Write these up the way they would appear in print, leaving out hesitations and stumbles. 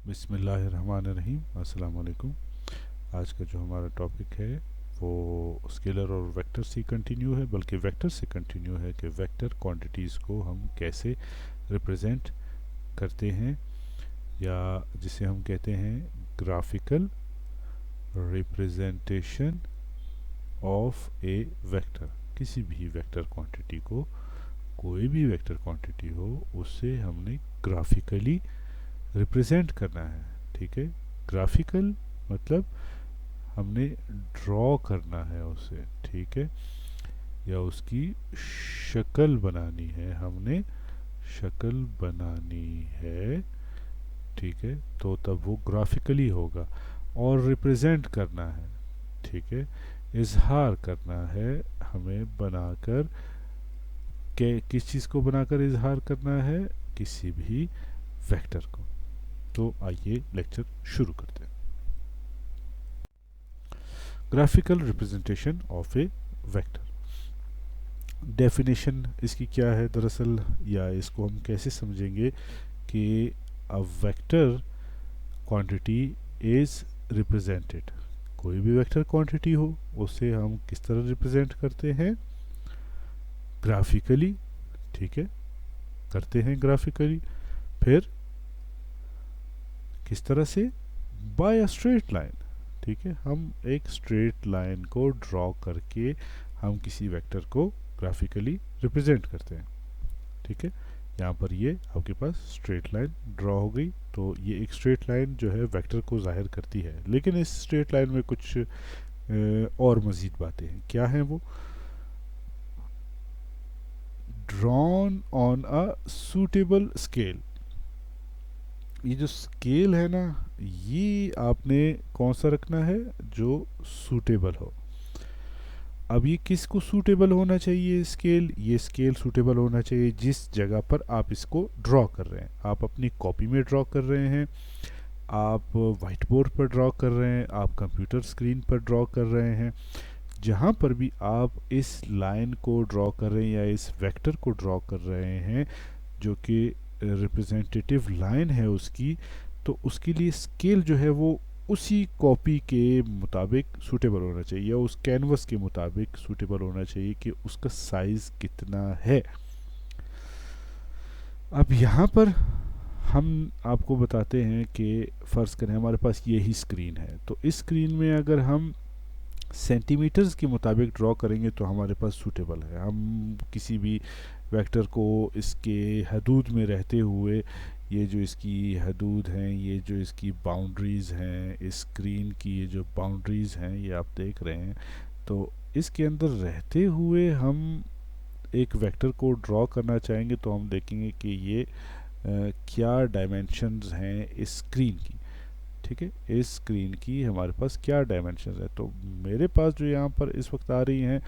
बिस्मिल्लाहिर्रहमानिर्रहीम। अस्सलाम वालेकुम। आज का जो हमारा टॉपिक है वो स्केलर और वेक्टर से कंटिन्यू है, बल्कि वेक्टर से कंटिन्यू है कि वेक्टर क्वांटिटीज़ को हम कैसे रिप्रेजेंट करते हैं, या जिसे हम कहते हैं graphical representation of A vector. किसी भी वेक्टर क्वांटिटी को, कोई भी वेक्टर क्वांटिटी हो, उससे हमने ग्राफिकली रिप्रेजेंट करना है। ठीक है, ग्राफिकल मतलब हमने ड्रॉ करना है उसे। ठीक है, या उसकी शक्ल बनानी है, हमने शक्ल बनानी है। ठीक है, तो तब वो ग्राफिकली होगा। और रिप्रेजेंट करना है, ठीक है, इजहार करना है हमें बनाकर। के किस चीज़ को बनाकर इजहार करना है? किसी भी वेक्टर को। तो आइए लेक्चर शुरू करते हैं। Graphical representation of A vector. Definition इसकी क्या है दरअसल, या इसको हम कैसे समझेंगे कि a vector quantity is represented. कोई भी वेक्टर क्वांटिटी हो, उसे हम किस तरह रिप्रेजेंट करते हैं? ग्राफिकली। ठीक है, करते हैं ग्राफिकली। फिर किस तरह से? By a straight line. ठीक है, हम एक स्ट्रेट लाइन को ड्रॉ करके हम किसी वेक्टर को ग्राफिकली रिप्रेजेंट करते हैं। ठीक है, यहाँ पर ये आपके पास स्ट्रेट लाइन ड्रॉ हो गई। तो ये एक स्ट्रेट लाइन जो है वेक्टर को जाहिर करती है, लेकिन इस स्ट्रेट लाइन में कुछ और मज़ीद बातें हैं। क्या हैं वो? Drawn on a suitable scale. ये जो स्केल है ना, ये आपने कौन सा रखना है? जो सूटेबल हो। अब ये किसको सूटेबल होना चाहिए स्केल? ये स्केल सूटेबल होना चाहिए जिस जगह पर आप इसको ड्रॉ कर रहे हैं। आप अपनी कॉपी में ड्रॉ कर रहे हैं, आप वाइट बोर्ड पर ड्रॉ कर रहे हैं, आप कंप्यूटर स्क्रीन पर ड्रॉ कर रहे हैं। जहाँ पर भी आप इस लाइन को ड्रॉ कर रहे हैं या इस वेक्टर को ड्रॉ कर रहे हैं, जो कि रिप्रेजेंटेटिव लाइन है उसकी, तो उसके लिए स्केल जो है वो उसी कॉपी के मुताबिक सूटेबल होना चाहिए, या उस कैनवस के मुताबिक सूटेबल होना चाहिए कि उसका साइज़ कितना है। अब यहाँ पर हम आपको बताते हैं कि फ़र्ज़ करें हमारे पास यही स्क्रीन है, तो इस स्क्रीन में अगर हम सेंटीमीटर्स के मुताबिक ड्रॉ करेंगे तो हमारे पास सूटेबल है। हम किसी भी वेक्टर को इसके हदूद में रहते हुए, ये जो इसकी हदूद हैं, ये जो इसकी बाउंड्रीज़ हैं, इस स्क्रीन की ये जो बाउंड्रीज़ हैं, ये आप देख रहे हैं, तो इसके अंदर रहते हुए हम एक वेक्टर को ड्रॉ करना चाहेंगे तो हम देखेंगे कि ये क्या डायमेंशंस हैं इस स्क्रीन की। ठीक है, इस स्क्रीन की हमारे पास क्या डायमेंशंस है? तो मेरे पास जो यहाँ पर इस वक्त आ रही हैं,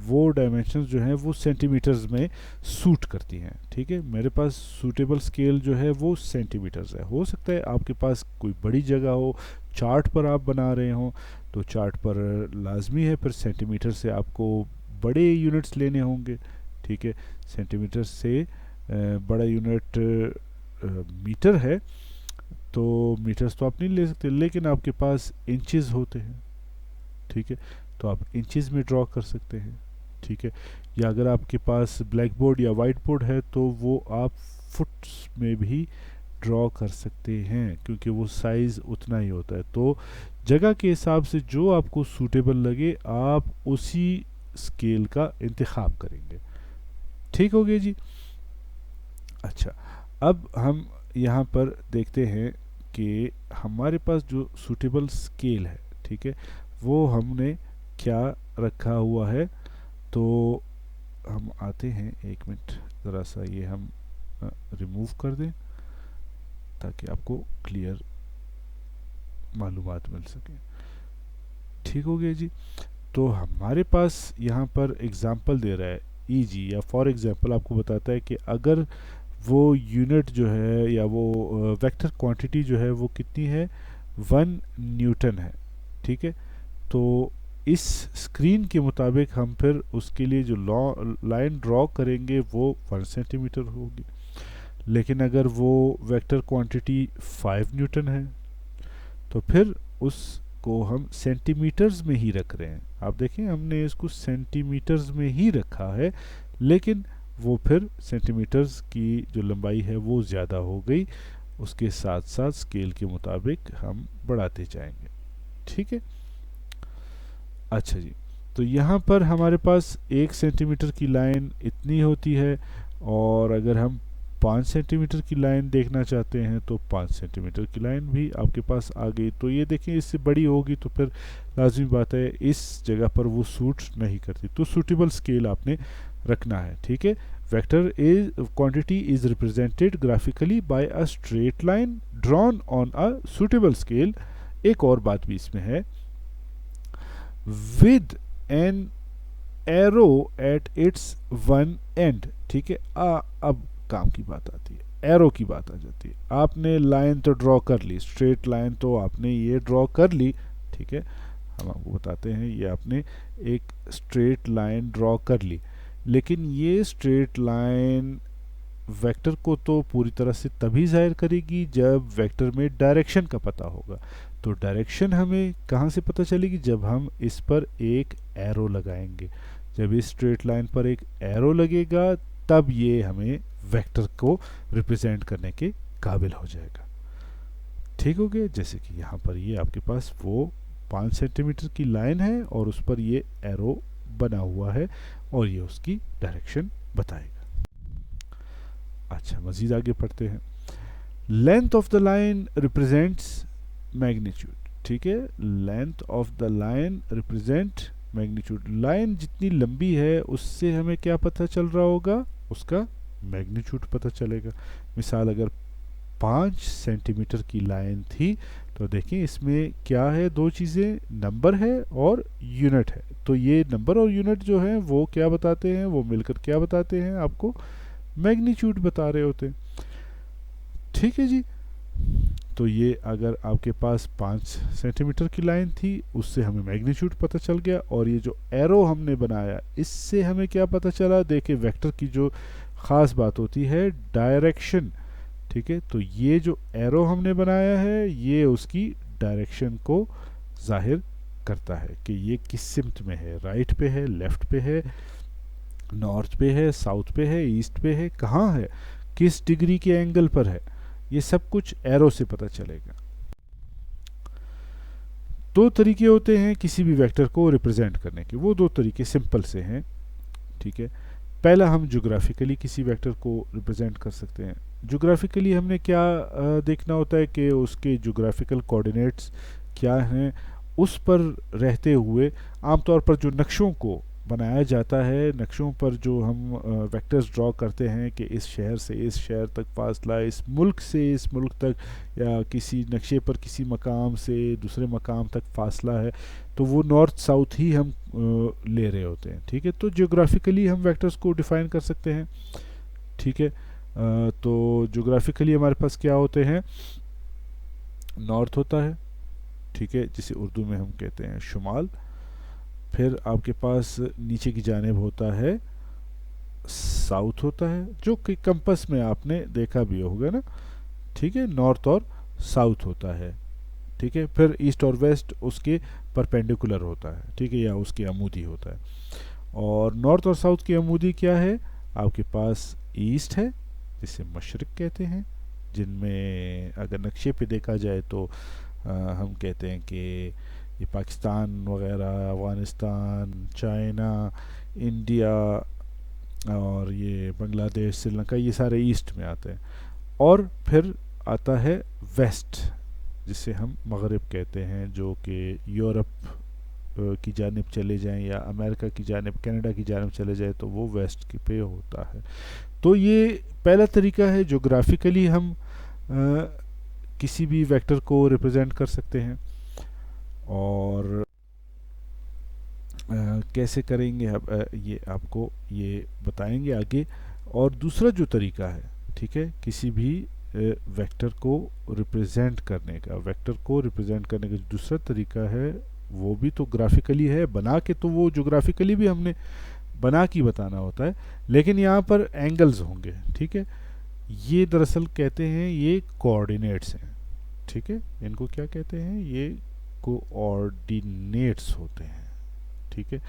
वो डायमेंशंस जो हैं वो सेंटीमीटर्स में सूट करती हैं। ठीक है, मेरे पास सूटेबल स्केल जो है वो सेंटीमीटर्स है। हो सकता है आपके पास कोई बड़ी जगह हो, चार्ट पर आप बना रहे हो, तो चार्ट पर लाजमी है फिर सेंटीमीटर से आपको बड़े यूनिट्स लेने होंगे। ठीक है, सेंटीमीटर से बड़ा यूनिट मीटर है, तो मीटर्स तो आप नहीं ले सकते, लेकिन आपके पास इंचेस होते हैं। ठीक है, तो आप इंचेस में ड्रॉ कर सकते हैं। ठीक है, या अगर आपके पास ब्लैक बोर्ड या वाइट बोर्ड है तो वो आप फुट्स में भी ड्रॉ कर सकते हैं, क्योंकि वो साइज़ उतना ही होता है। तो जगह के हिसाब से जो आपको सूटेबल लगे, आप उसी स्केल का इंतखाब करेंगे। ठीक हो गया जी। अच्छा, अब हम यहाँ पर देखते हैं कि हमारे पास जो सूटेबल स्केल है, ठीक है, वो हमने क्या रखा हुआ है। तो हम आते हैं, एक मिनट, ज़रा सा ये हम रिमूव कर दें ताकि आपको क्लियर मालूमात मिल सके। ठीक हो गया जी। तो हमारे पास यहाँ पर एग्ज़ाम्पल दे रहा है ई जी, या फॉर एग्ज़ाम्पल आपको बताता है कि अगर वो यूनिट जो है, या वो वेक्टर क्वांटिटी जो है वो कितनी है? 1 न्यूटन है। ठीक है, तो इस स्क्रीन के मुताबिक हम फिर उसके लिए जो लाइन ड्रॉ करेंगे वो 1 सेंटीमीटर होगी। लेकिन अगर वो वेक्टर क्वांटिटी 5 न्यूटन है तो फिर उसको हम सेंटीमीटर्स में ही रख रहे हैं। आप देखें हमने इसको सेंटीमीटर्स में ही रखा है, लेकिन वो फिर सेंटीमीटर्स की जो लंबाई है वो ज़्यादा हो गई, उसके साथ साथ स्केल के मुताबिक हम बढ़ाते जाएंगे। ठीक है, अच्छा जी। तो यहाँ पर हमारे पास 1 सेंटीमीटर की लाइन इतनी होती है, और अगर हम 5 सेंटीमीटर की लाइन देखना चाहते हैं तो 5 सेंटीमीटर की लाइन भी आपके पास आ गई। तो ये देखें इससे बड़ी होगी तो फिर लाजमी बात है इस जगह पर वो सूट नहीं करती, तो सूटेबल स्केल आपने रखना है। ठीक है, vector is quantity is represented graphically by a straight line drawn on a suitable scale. एक और बात भी इसमें है, with an arrow at its one end. ठीक है, अब काम की बात आती है, एरो की बात आ जाती है। आपने लाइन तो ड्रॉ कर ली, स्ट्रेट लाइन तो आपने ये ड्रॉ कर ली। ठीक है, हम आपको बताते हैं, ये आपने एक स्ट्रेट लाइन ड्रॉ कर ली, लेकिन ये स्ट्रेट लाइन वेक्टर को तो पूरी तरह से तभी जाहिर करेगी जब वेक्टर में डायरेक्शन का पता होगा। तो डायरेक्शन हमें कहाँ से पता चलेगी? जब हम इस पर एक एरो लगाएंगे। जब इस स्ट्रेट लाइन पर एक एरो लगेगा तब ये हमें वेक्टर को रिप्रेजेंट करने के काबिल हो जाएगा। ठीक हो गया, जैसे कि यहाँ पर ये आपके पास वो 5 सेंटीमीटर की लाइन है और उस पर ये एरो बना हुआ है और ये उसकी डायरेक्शन बताएगा। अच्छा, मज़ीद आगे पढ़ते हैं। Length of the line represents magnitude. ठीक है, length of the line represent magnitude. Line जितनी लंबी है उससे हमें क्या पता चल रहा होगा? उसका मैग्नीट्यूड पता चलेगा। मिसाल अगर 5 सेंटीमीटर की लाइन थी तो देखिए इसमें क्या है, दो चीज़ें, नंबर है और यूनिट है। तो ये नंबर और यूनिट जो है वो क्या बताते हैं? वो मिलकर क्या बताते हैं? आपको मैग्नीट्यूड बता रहे होते हैं। ठीक है जी, तो ये अगर आपके पास 5 सेंटीमीटर की लाइन थी उससे हमें मैग्नीट्यूड पता चल गया, और ये जो एरो हमने बनाया इससे हमें क्या पता चला? देखिए वेक्टर की जो ख़ास बात होती है डायरेक्शन। ठीक है, तो ये जो एरो हमने बनाया है ये उसकी डायरेक्शन को जाहिर करता है कि ये किस सिमत में है, राइट पे है, लेफ़्ट पे है, नॉर्थ पे है, साउथ पे है, ईस्ट पे है, कहाँ है, किस डिग्री के एंगल पर है, ये सब कुछ एरो से पता चलेगा। दो तरीके होते हैं किसी भी वेक्टर को रिप्रेजेंट करने के, वो दो तरीके सिंपल से हैं। ठीक है, पहला हम ज्योग्राफिकली किसी वेक्टर को रिप्रेजेंट कर सकते हैं। ज्योग्राफिकली हमने क्या देखना होता है कि उसके ज्योग्राफिकल कोऑर्डिनेट्स क्या हैं, उस पर रहते हुए आमतौर पर जो नक्शों को बनाया जाता है, नक्शों पर जो हम वेक्टर्स ड्रॉ करते हैं कि इस शहर से इस शहर तक फासला, इस मुल्क से इस मुल्क तक, या किसी नक्शे पर किसी मकाम से दूसरे मकाम तक फासला है, तो वो नॉर्थ साउथ ही हम ले रहे होते हैं। ठीक है, तो जियोग्राफिकली हम वेक्टर्स को डिफ़ाइन कर सकते हैं। ठीक है, तो जियोग्राफिकली हमारे पास क्या होते हैं? नॉर्थ होता है, ठीक है, जिसे उर्दू में हम कहते हैं शुमाल। फिर आपके पास नीचे की जानिब होता है साउथ होता है, जो कि कंपस में आपने देखा भी होगा ना। ठीक है, नॉर्थ और साउथ होता है। ठीक है, फिर ईस्ट और वेस्ट उसके परपेंडिकुलर होता है। ठीक है, या उसके अमूदी होता है। और नॉर्थ और साउथ की अमूदी क्या है? आपके पास ईस्ट है जिसे मशरिक कहते हैं, जिनमें अगर नक्शे पे देखा जाए तो हम कहते हैं कि ये पाकिस्तान वगैरह, अफ़गानिस्तान, चाइना, इंडिया और ये बांग्लादेश, श्रीलंका, ये सारे ईस्ट में आते हैं। और फिर आता है वेस्ट, जिसे हम मगरिब कहते हैं, जो कि यूरोप की जानिब चले जाएं या अमेरिका की जानिब, कनाडा की जानिब चले जाएं तो वो वेस्ट की पे होता है। तो ये पहला तरीका है, जोग्राफिकली हम किसी भी वेक्टर को रिप्रेजेंट कर सकते हैं। और कैसे करेंगे अब ये आपको ये बताएंगे आगे। और दूसरा जो तरीका है, ठीक है, किसी भी वेक्टर को रिप्रेजेंट करने का, वेक्टर को रिप्रेजेंट करने का जो दूसरा तरीका है वो भी तो ग्राफिकली है, बना के, तो वो जोग्राफिकली भी हमने बना के बताना होता है, लेकिन यहाँ पर एंगल्स होंगे। ठीक है, ये दरअसल कहते हैं ये कोऑर्डिनेट्स हैं, ठीक है, इनको क्या कहते हैं, ये कोऑर्डिनेट्स होते हैं, ठीक है।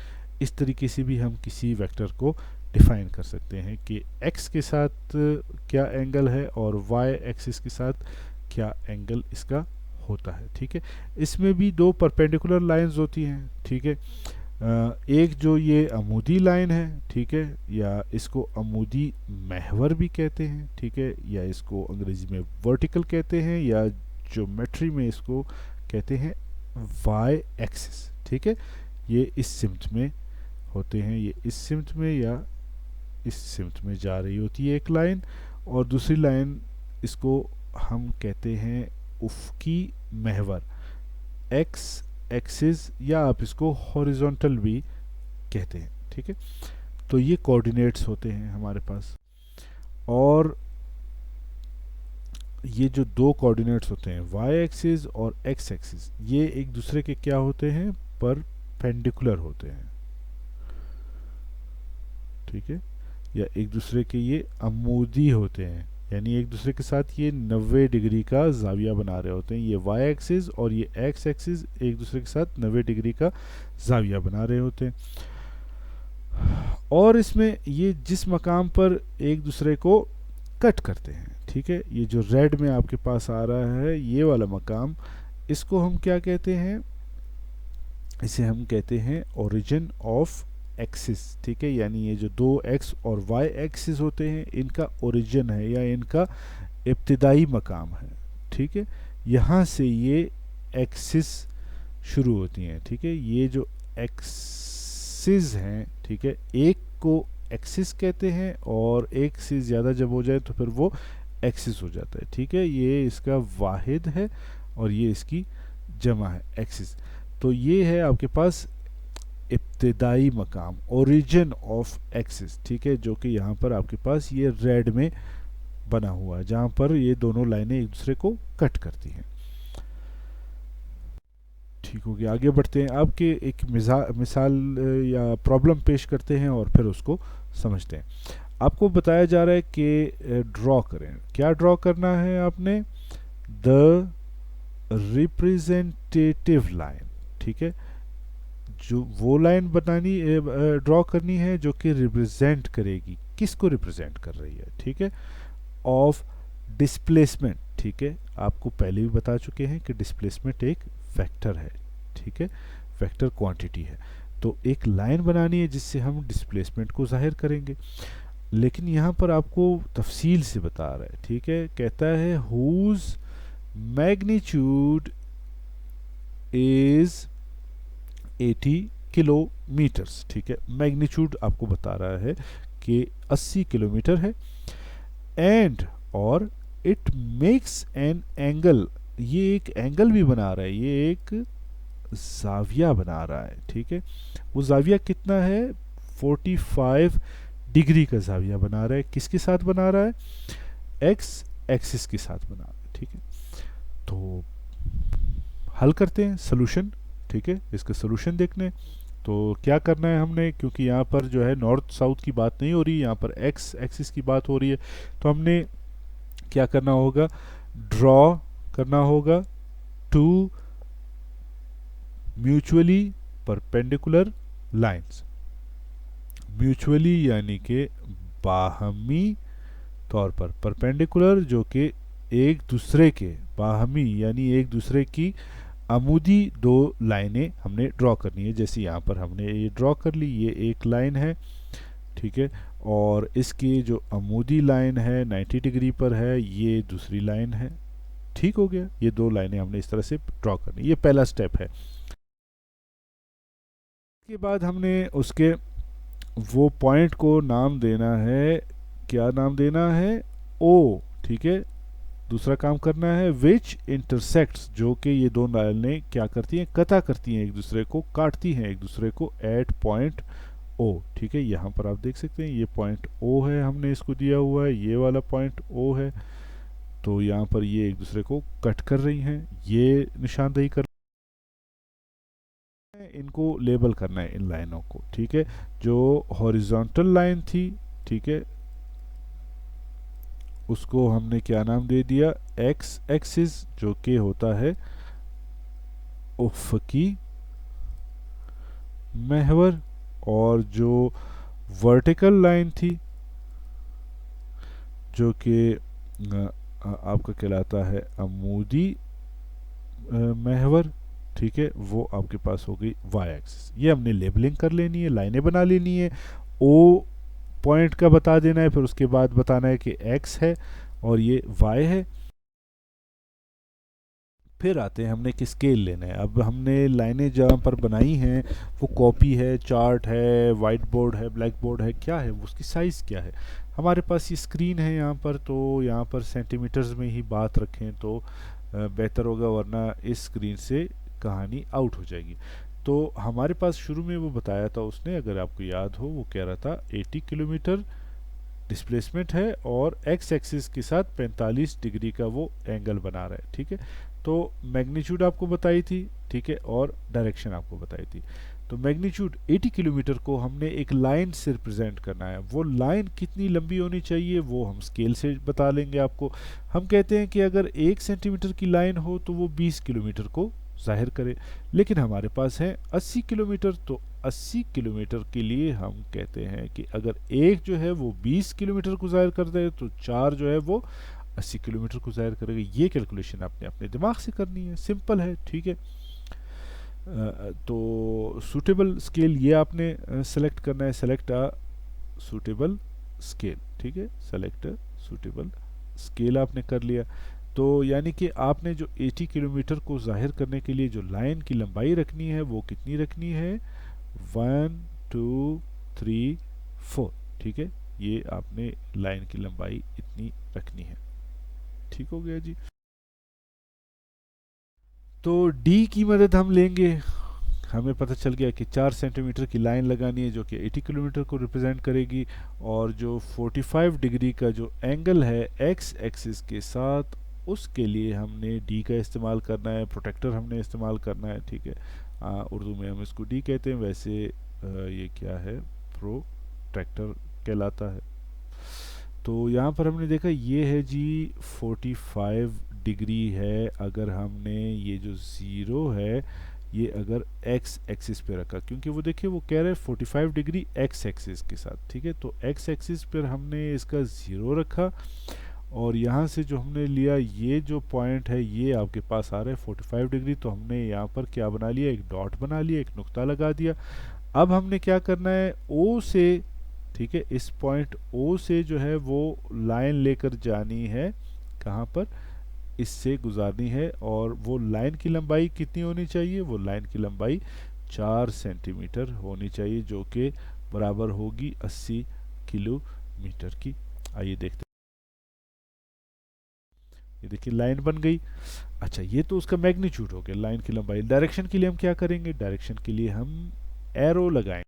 इस तरीके से भी हम किसी वेक्टर को डिफाइन कर सकते हैं कि x के साथ क्या एंगल है और y एक्सिस के साथ क्या एंगल इसका होता है, ठीक है। इसमें भी दो परपेंडिकुलर लाइंस होती हैं, ठीक है। एक जो ये अमूदी लाइन है, ठीक है, या इसको अमूदी महवर भी कहते हैं, ठीक है, या इसको अंग्रेजी में वर्टिकल कहते हैं, या ज्योमेट्री में इसको कहते हैं वाई एक्सिस, ठीक है। ये इस सिमत में होते हैं, ये इस सिमत में या इस सिमत में जा रही होती है एक लाइन, और दूसरी लाइन इसको हम कहते हैं उफ़की महवर, एक्स एक्सिस, या आप इसको हॉरिजॉन्टल भी कहते हैं, ठीक है। तो ये कोऑर्डिनेट्स होते हैं हमारे पास, और ये जो दो कोऑर्डिनेट्स होते हैं वाई एक्सिस और एक्स एक्सिस, ये एक दूसरे के क्या होते हैं, परपेंडिकुलर होते हैं, ठीक है, या एक दूसरे के ये अमूदी होते हैं, यानी एक दूसरे के साथ ये 90 डिग्री का जाविया बना रहे होते हैं। ये वाई एक्सिस और ये एक्स एक्सिस एक दूसरे के साथ 90 डिग्री का जाविया बना रहे होते हैं, और इसमें ये जिस मकाम पर एक दूसरे को कट करते हैं, ठीक है, ये जो रेड में आपके पास आ रहा है ये वाला मकाम, इसको हम क्या कहते हैं, इसे हम कहते हैं ओरिजिन ऑफ एक्सिस, ठीक है। यानी ये जो दो एक्स और वाई एक्सिस होते हैं इनका ओरिजिन है या इनका इब्तिदाई मकाम है, ठीक है। यहाँ से ये एक्सिस शुरू होती हैं, ठीक है। ये जो एक्सिस हैं, ठीक है, एक को एक्सिस कहते हैं और एक से ज़्यादा जब हो जाए तो फिर वो एक्सिस हो जाता है, ठीक है। ये इसका वाहिद है और ये इसकी जमा है एक्सिस। तो ये है आपके पास इब्तिदाई मकाम, ओरिजिन ऑफ एक्सिस, ठीक है, जो कि यहाँ पर आपके पास ये रेड में बना हुआ है जहाँ पर ये दोनों लाइनें एक दूसरे को कट करती हैं, ठीक हो गया। आगे बढ़ते हैं, आपके एक मिसाल या प्रॉब्लम पेश करते हैं और फिर उसको समझते हैं। आपको बताया जा रहा है कि ड्रॉ करें, क्या ड्रॉ करना है आपने, द रिप्रेजेंटेटिव लाइन, ठीक है, जो वो लाइन बनानी ड्रॉ करनी है जो कि रिप्रेजेंट करेगी, किसको रिप्रेजेंट कर रही है, ठीक है, ऑफ डिस्प्लेसमेंट, ठीक है। आपको पहले भी बता चुके हैं कि डिस्प्लेसमेंट एक वेक्टर है, ठीक है, वेक्टर क्वांटिटी है। तो एक लाइन बनानी है जिससे हम डिस्प्लेसमेंट को जाहिर करेंगे, लेकिन यहाँ पर आपको तफसील से बता रहा है, ठीक है। कहता है हुज मैग्नीट्यूड इज 80 किलोमीटर्स, ठीक है। मैग्नीट्यूड आपको बता रहा है कि 80 किलोमीटर है, एंड और इट मेक्स एन एंगल, ये एक एंगल भी बना रहा है, ये एक जाविया बना रहा है, ठीक है। वो जाविया कितना है, 45 डिग्री का जाविया बना रहा है, किसके साथ बना रहा है, एक्स एक्सिस के साथ बना रहा है, ठीक है। तो हल करते हैं सोल्यूशन, ठीक है, इसका सोल्यूशन देखने। तो क्या करना है हमने, क्योंकि यहाँ पर जो है नॉर्थ साउथ की बात नहीं हो रही, यहाँ पर एक्स एक्सिस की बात हो रही है, तो हमने क्या करना होगा, ड्रॉ करना होगा two mutually perpendicular lines, mutually यानी कि बाहमी तौर पर, परपेंडिकुलर जो कि एक दूसरे के, बाहमी यानी एक दूसरे की अमूदी दो लाइनें हमने ड्रॉ करनी है। जैसे यहाँ पर हमने ये ड्रॉ कर ली, ये एक लाइन है, ठीक है, और इसकी जो अमूदी लाइन है 90 डिग्री पर है, ये दूसरी लाइन है, ठीक हो गया। ये दो लाइनें हमने इस तरह से ड्रॉ करनी, ये पहला स्टेप है। इसके बाद हमने उसके वो पॉइंट को नाम देना है, क्या नाम देना है, ओ, ठीक है। दूसरा काम करना है विच इंटरसेक्ट्स, जो कि ये दो लाइनें क्या करती हैं, कता करती हैं एक दूसरे को, काटती हैं एक दूसरे को एट पॉइंट ओ, ठीक है। यहाँ पर आप देख सकते हैं ये पॉइंट ओ है, हमने इसको दिया हुआ है, ये वाला पॉइंट ओ है, तो यहाँ पर ये एक दूसरे को कट कर रही हैं, ये निशानदेही कर, इनको लेबल करना है इन लाइनों को, ठीक है। जो हॉरिजॉन्टल लाइन थी, ठीक है, उसको हमने क्या नाम दे दिया, एक्स एक्सिस, जो कि होता है उफ़क़ी महवर। और जो वर्टिकल लाइन थी जो कि आपका कहलाता है अमूदी महवर, ठीक है, वो आपके पास हो गई वाई एक्सिस। ये हमने लेबलिंग कर लेनी है, लाइनें बना लेनी है, ओ पॉइंट का बता देना है, फिर उसके बाद बताना है कि एक्स है और ये वाई है। फिर आते हैं हमने कि स्केल लेना है। अब हमने लाइनें जहाँ पर बनाई हैं वो कॉपी है, चार्ट है, वाइट बोर्ड है, ब्लैक बोर्ड है, क्या है, उसकी साइज़ क्या है। हमारे पास ये स्क्रीन है यहाँ पर, तो यहाँ पर सेंटीमीटर्स में ही बात रखें तो बेहतर होगा, वरना इस स्क्रीन से कहानी आउट हो जाएगी। तो हमारे पास शुरू में वो बताया था उसने, अगर आपको याद हो, वो कह रहा था 80 किलोमीटर डिस्प्लेसमेंट है और एक्स एक्सिस के साथ 45 डिग्री का वो एंगल बना रहा है, ठीक है। तो मैग्नीट्यूड आपको बताई थी, ठीक है, और डायरेक्शन आपको बताई थी। तो मैग्नीट्यूड 80 किलोमीटर को हमने एक लाइन से रिप्रेजेंट करना है। वो लाइन कितनी लंबी होनी चाहिए वो हम स्केल से बता लेंगे आपको। हम कहते हैं कि अगर 1 सेंटीमीटर की लाइन हो तो वो 20 किलोमीटर को जाहिर करे, लेकिन हमारे पास है 80 किलोमीटर, तो 80 किलोमीटर के लिए हम कहते हैं कि अगर एक जो है वो 20 किलोमीटर को ज़ाहिर कर दे तो चार जो है वो 80 किलोमीटर को ज़ाहिर करेगा। ये कैलकुलेशन आपने अपने दिमाग से करनी है, सिंपल है, ठीक है। तो सूटेबल स्केल ये आपने सेलेक्ट करना है, सेलेक्ट अ सूटेबल स्केल, ठीक है, सेलेक्ट सूटेबल स्केल आपने कर लिया। तो यानी कि आपने जो 80 किलोमीटर को जाहिर करने के लिए जो लाइन की लंबाई रखनी है वो कितनी रखनी है, 1 2 3 4, ठीक है, ये आपने लाइन की लंबाई इतनी रखनी है। ठीक हो गया जी। तो डी की मदद हम लेंगे। हमें पता चल गया कि 4 सेंटीमीटर की लाइन लगानी है जो कि 80 किलोमीटर को रिप्रेजेंट करेगी, और जो 45 डिग्री का जो एंगल है एक्स एक्सिस के साथ, उसके लिए हमने डी का इस्तेमाल करना है, प्रोटेक्टर हमने इस्तेमाल करना है, ठीक है। उर्दू में हम इसको डी कहते हैं, वैसे ये क्या है, प्रोटेक्टर कहलाता है। तो यहाँ पर हमने देखा ये है जी 45 डिग्री है। अगर हमने ये जो ज़ीरो है ये अगर एक्स एक्सिस पे रखा, क्योंकि वो देखिए वो कह रहे हैं 45 डिग्री एक्स एक्सिस के साथ, ठीक है, तो एक्स एक्सिस पर हमने इसका ज़ीरो रखा, और यहाँ से जो हमने लिया ये जो पॉइंट है ये आपके पास आ रहा है 45 डिग्री, तो हमने यहाँ पर क्या बना लिया, एक डॉट बना लिया, एक नुक्ता लगा दिया। अब हमने क्या करना है, ओ से, ठीक है, इस पॉइंट ओ से जो है वो लाइन लेकर जानी है, कहाँ पर, इससे गुजारनी है, और वो लाइन की लंबाई कितनी होनी चाहिए, वो लाइन की लंबाई 4 सेंटीमीटर होनी चाहिए, जो कि बराबर होगी 80 किलोमीटर की। आइए देखते हैं। ये देखिए लाइन बन गई। अच्छा, ये तो उसका मैग्नीट्यूड हो गया, लाइन की लंबाई। डायरेक्शन के लिए हम क्या करेंगे, डायरेक्शन के लिए हम एरो लगाएं,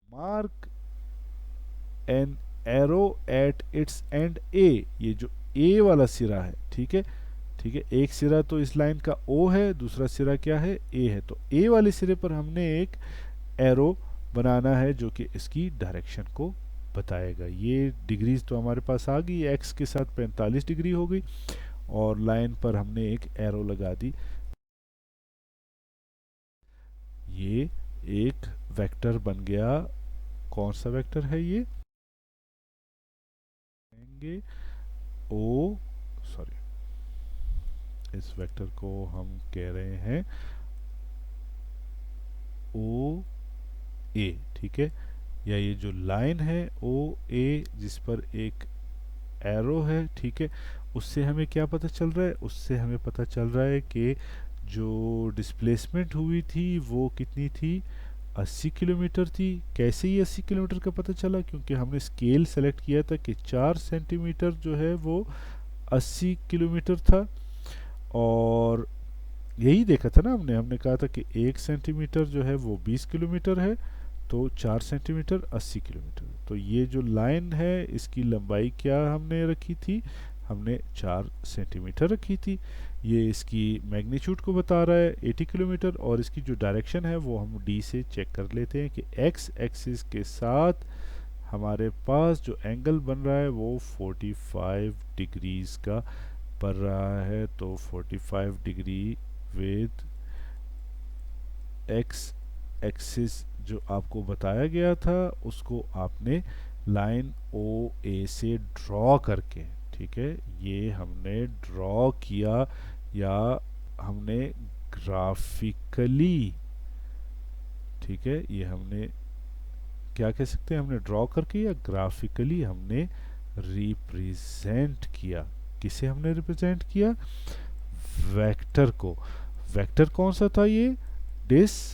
mark an arrow at its end A, ये जो ए वाला सिरा है, ठीक है, ठीक है, एक सिरा तो इस लाइन का ओ है, दूसरा सिरा क्या है, ए है, तो ए वाले सिरे पर हमने एक एरो बनाना है जो कि इसकी डायरेक्शन को बताएगा। ये डिग्रीज तो हमारे पास आ गई, एक्स के साथ 45 डिग्री हो गई, और लाइन पर हमने एक एरो लगा दी। ये एक वेक्टर बन गया। कौन सा वेक्टर है ये, ओ, सॉरी, इस वेक्टर को हम कह रहे हैं ओ ए, ठीक है, या ये जो लाइन है ओ ए जिस पर एक एरो है, ठीक है, उससे हमें क्या पता चल रहा है, उससे हमें पता चल रहा है कि जो डिस्प्लेसमेंट हुई थी वो कितनी थी, 80 किलोमीटर थी। कैसे ये 80 किलोमीटर का पता चला, क्योंकि हमने स्केल सेलेक्ट किया था कि 4 सेंटीमीटर जो है वो 80 किलोमीटर था, और यही देखा था ना हमने हमने कहा था कि 1 सेंटीमीटर जो है वो 20 किलोमीटर है, तो 4 सेंटीमीटर 80 किलोमीटर। तो ये जो लाइन है इसकी लंबाई क्या हमने रखी थी, हमने 4 सेंटीमीटर रखी थी। ये इसकी मैग्नीट्यूड को बता रहा है 80 किलोमीटर, और इसकी जो डायरेक्शन है वो हम डी से चेक कर लेते हैं कि एक्स एक्सिस के साथ हमारे पास जो एंगल बन रहा है वो 45 डिग्रीज का बन रहा है। तो 45 डिग्री विद एक्स एक्सिस जो आपको बताया गया था उसको आपने लाइन ओ ए से ड्रॉ करके, ठीक है, ये हमने ड्रॉ किया या हमने ग्राफिकली, ठीक है, ये हमने क्या कह सकते हैं, हमने ड्रॉ करके या ग्राफिकली हमने रिप्रेजेंट किया। किसे हमने रिप्रेजेंट किया? वेक्टर को। वेक्टर कौन सा था? ये डिस्प्लेसमेंट।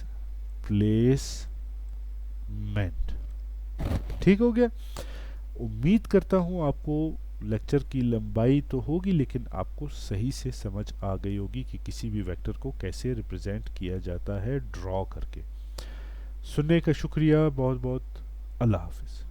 ठीक हो गया। उम्मीद करता हूँ आपको लेक्चर की लंबाई तो होगी लेकिन आपको सही से समझ आ गई होगी कि किसी भी वेक्टर को कैसे रिप्रेजेंट किया जाता है ड्रॉ करके। सुनने का शुक्रिया बहुत बहुत। अल्लाह हाफिज़।